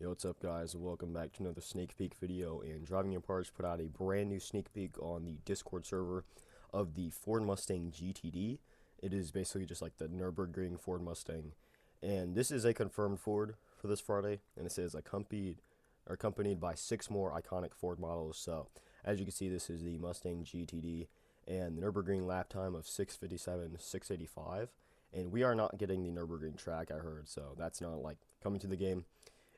Yo, what's up guys, and welcome back to another sneak peek video. And Driving Your Parts put out a brand new sneak peek on the Discord server of the Ford Mustang GTD. It is basically just like the Nürburgring Ford Mustang, and this is a confirmed Ford for this Friday, and it says accompanied by 6 more iconic Ford models. So as you can see, this is the Mustang GTD and the Nürburgring lap time of 6:57.685, and we are not getting the Nürburgring track, I heard, so that's not like coming to the game.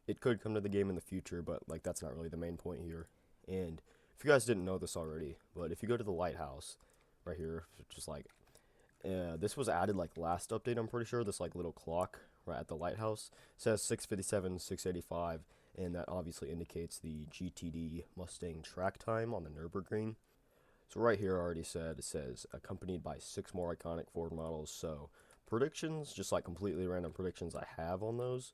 It could come to the game in the future, but like that's not really the main point here. And if you guys didn't know this already, but if you go to the lighthouse right here, just like this was added like last update, I'm pretty sure. This like little clock right at the lighthouse says 6:57.685, and that obviously indicates the GTD Mustang track time on the Nürburgring. So right here, I already said, it says accompanied by 6 more iconic Ford models. So predictions, just like completely random predictions I have on those.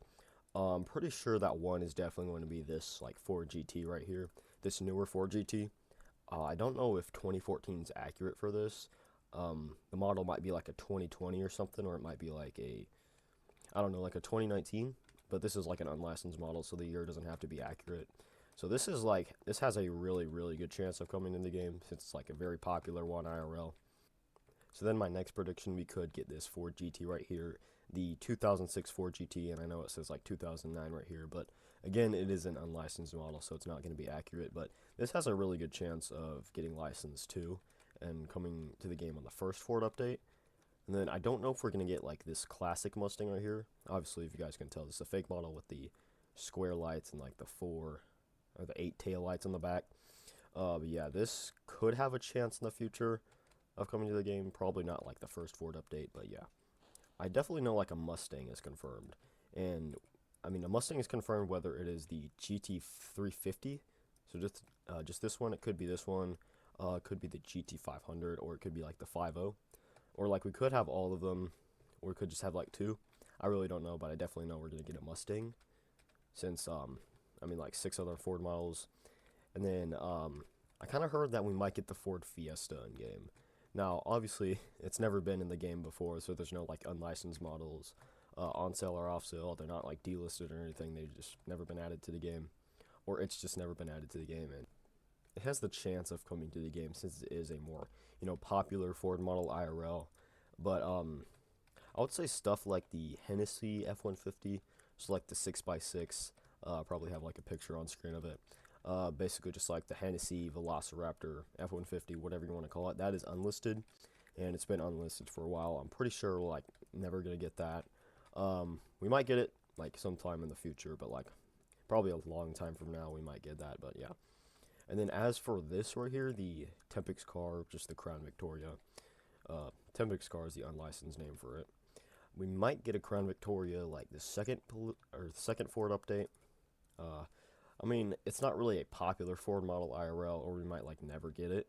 I'm pretty sure that one is definitely going to be this like Ford GT right here, this newer Ford GT. I don't know if 2014 is accurate for this. The model might be like a 2020 or something, or it might be like a, I don't know, like a 2019. But this is like an unlicensed model, so the year doesn't have to be accurate. So this is like, this has a really good chance of coming in the game since it's like a very popular one IRL. So then my next prediction, we could get this Ford GT right here, the 2006 Ford GT, and I know it says like 2009 right here, but again, it is an unlicensed model, so it's not going to be accurate, but this has a really good chance of getting licensed too, and coming to the game on the first Ford update. And then I don't know if we're going to get like this classic Mustang right here. Obviously, if you guys can tell, this is a fake model with the square lights and like the 4 or the 8 tail lights on the back. But yeah, this could have a chance in the future of coming to the game. Probably not like the first Ford update, but yeah, I definitely know like a Mustang is confirmed. And I mean, a Mustang is confirmed whether it is the GT350, so just this one. It could be this one, it could be the GT500, or it could be like the 50, or like we could have all of them, or we could just have like 2. I really don't know, but I definitely know we're gonna get a Mustang, since I mean like 6 other Ford models. And then I kind of heard that we might get the Ford Fiesta in game. Now, obviously, it's never been in the game before, so there's no like unlicensed models on sale or off sale. They're not like delisted or anything. They've just never been added to the game, or it's just never been added to the game. And it has the chance of coming to the game since it is a more, popular Ford model IRL. But I would say stuff like the Hennessy F-150, so like the 6x6. Probably have like a picture on screen of it. Basically just like the Hennessy Velociraptor F-150, whatever you want to call it. That is unlisted, and it's been unlisted for a while. I'm pretty sure we're like never gonna get that. We might get it like sometime in the future, but like probably a long time from now we might get that. But yeah. And then as for this right here, the Tempix car, just the Crown Victoria. Tempix car is the unlicensed name for it. We might get a Crown Victoria like the second Ford update. I mean, it's not really a popular Ford model IRL, or we might like never get it.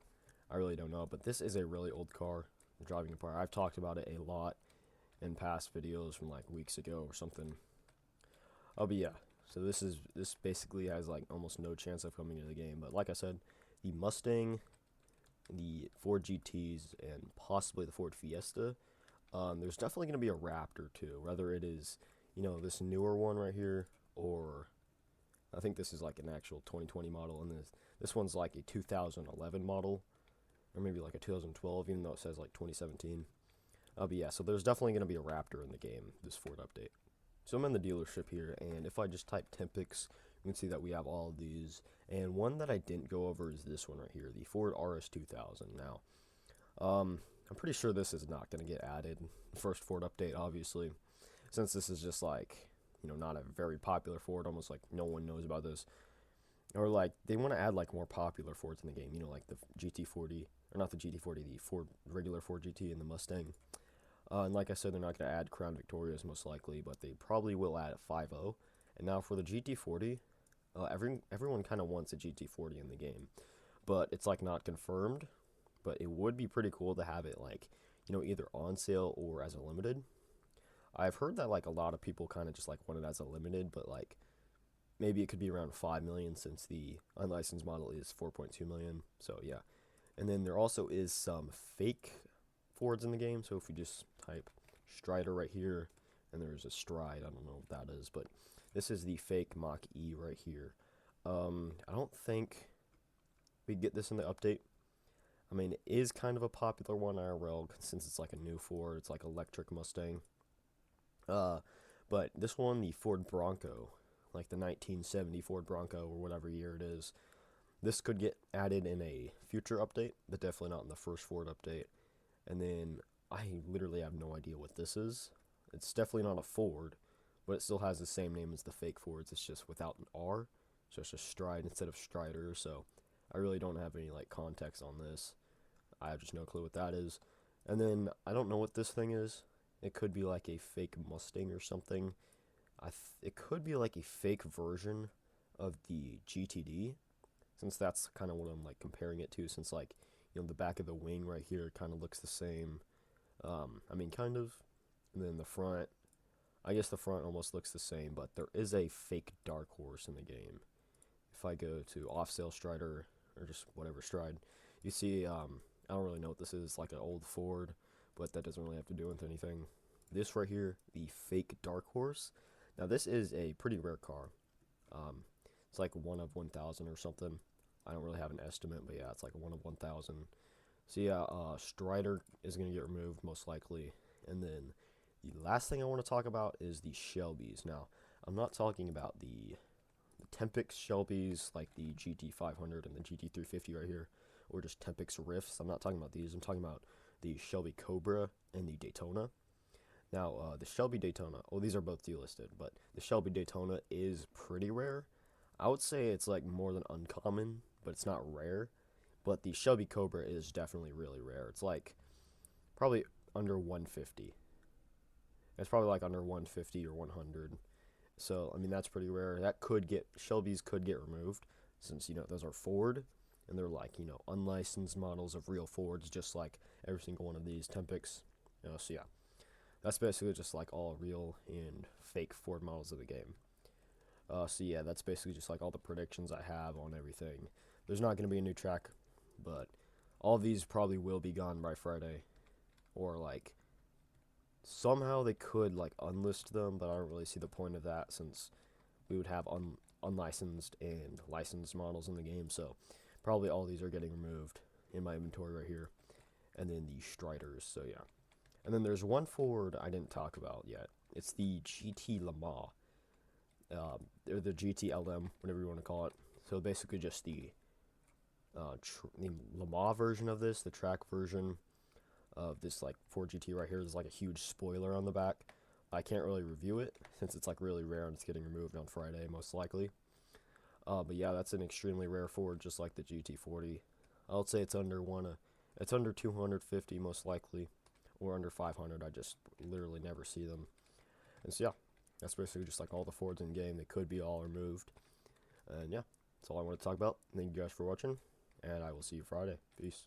I really don't know, but this is a really old car. Driving apart. I've talked about it a lot in past videos from like weeks ago or something. Oh, but yeah. So this basically has like almost no chance of coming into the game. But like I said, the Mustang, the Ford GTs, and possibly the Ford Fiesta. There's definitely going to be a Raptor too, whether it is, this newer one right here, or I think this is like an actual 2020 model, and this one's like a 2011 model, or maybe like a 2012, even though it says like 2017. But yeah, so there's definitely going to be a Raptor in the game, this Ford update. So I'm in the dealership here, and if I just type Tempix, you can see that we have all of these. And one that I didn't go over is this one right here, the Ford RS2000. Now, I'm pretty sure this is not going to get added. First Ford update, obviously, since this is just like, not a very popular Ford, almost like no one knows about this. Or like they want to add like more popular Fords in the game, like the GT40, or not the GT40, the regular Ford GT and the Mustang. And like I said, they're not going to add Crown Victorias most likely, but they probably will add a 5.0. And now for the GT40, everyone kind of wants a GT40 in the game, but it's like not confirmed. But it would be pretty cool to have it like, either on sale or as a limited. I've heard that like a lot of people kind of just like want it as a limited, but like maybe it could be around 5 million since the unlicensed model is 4.2 million. So yeah. And then there also is some fake Fords in the game. So if we just type Strider right here, and there's a Stride, I don't know what that is, but This is the fake Mach-E right here. I don't think we get this in the update. I mean, it is kind of a popular one IRL since it's like a new Ford. It's like electric Mustang. But this one, the Ford Bronco, like the 1970 Ford Bronco or whatever year it is, this could get added in a future update, but definitely not in the first Ford update. And then I literally have no idea what this is. It's definitely not a Ford, but it still has the same name as the fake Fords. It's just without an R, so it's just Stride instead of Strider. So I really don't have any like context on this. I have just no clue what that is. And then I don't know what this thing is. It could be like a fake Mustang or something. It could be like a fake version of the GTD, since that's kind of what I'm like comparing it to. Since like the back of the wing right here kind of looks the same. I mean kind of, and then the front. I guess the front almost looks the same, but there is a fake dark horse in the game. If I go to off sale Strider or just whatever Stride, you see I don't really know what this is, like an old Ford, but that doesn't really have to do with anything. This right here, the fake dark horse. Now this is a pretty rare car. It's like 1 of 1,000 or something. I don't really have an estimate, but yeah, it's like 1 of 1,000. So yeah, Strider is gonna get removed most likely, and then the last thing I want to talk about is the Shelbys. Now, I'm not talking about the Tempix Shelbys like the GT500 and the GT350 right here, or just Tempix Riffs. I'm not talking about these. I'm talking about the Shelby Cobra and the Daytona. Now, the Shelby Daytona, well, these are both delisted, but the Shelby Daytona is pretty rare. I would say it's like more than uncommon, but it's not rare. But the Shelby Cobra is definitely really rare. It's like probably under 150. It's probably like under 150 or 100. So, I mean, that's pretty rare. Shelbys could get removed since, those are Ford. And they're like, unlicensed models of real Fords, just like every single one of these Tempix. So, yeah. That's basically just like all real and fake Ford models of the game. So, yeah, that's basically just like all the predictions I have on everything. There's not going to be a new track, but all these probably will be gone by Friday. Or, like, somehow they could like unlist them, but I don't really see the point of that since we would have unlicensed and licensed models in the game. So probably all these are getting removed in my inventory right here, and then the Striders. So yeah, and then there's one Ford I didn't talk about yet. It's the GT Lamar, or the GT LM, whatever you want to call it. So basically just the Lamar version of this, the track version of this like Ford GT right here. There's like a huge spoiler on the back. I can't really review it since it's like really rare and it's getting removed on Friday most likely. But yeah, that's an extremely rare Ford, just like the GT40. I would say it's under it's under 250 most likely, or under 500. I just literally never see them. And so yeah, that's basically just like all the Fords in game. They could be all removed. And yeah, that's all I want to talk about. Thank you guys for watching, and I will see you Friday. Peace.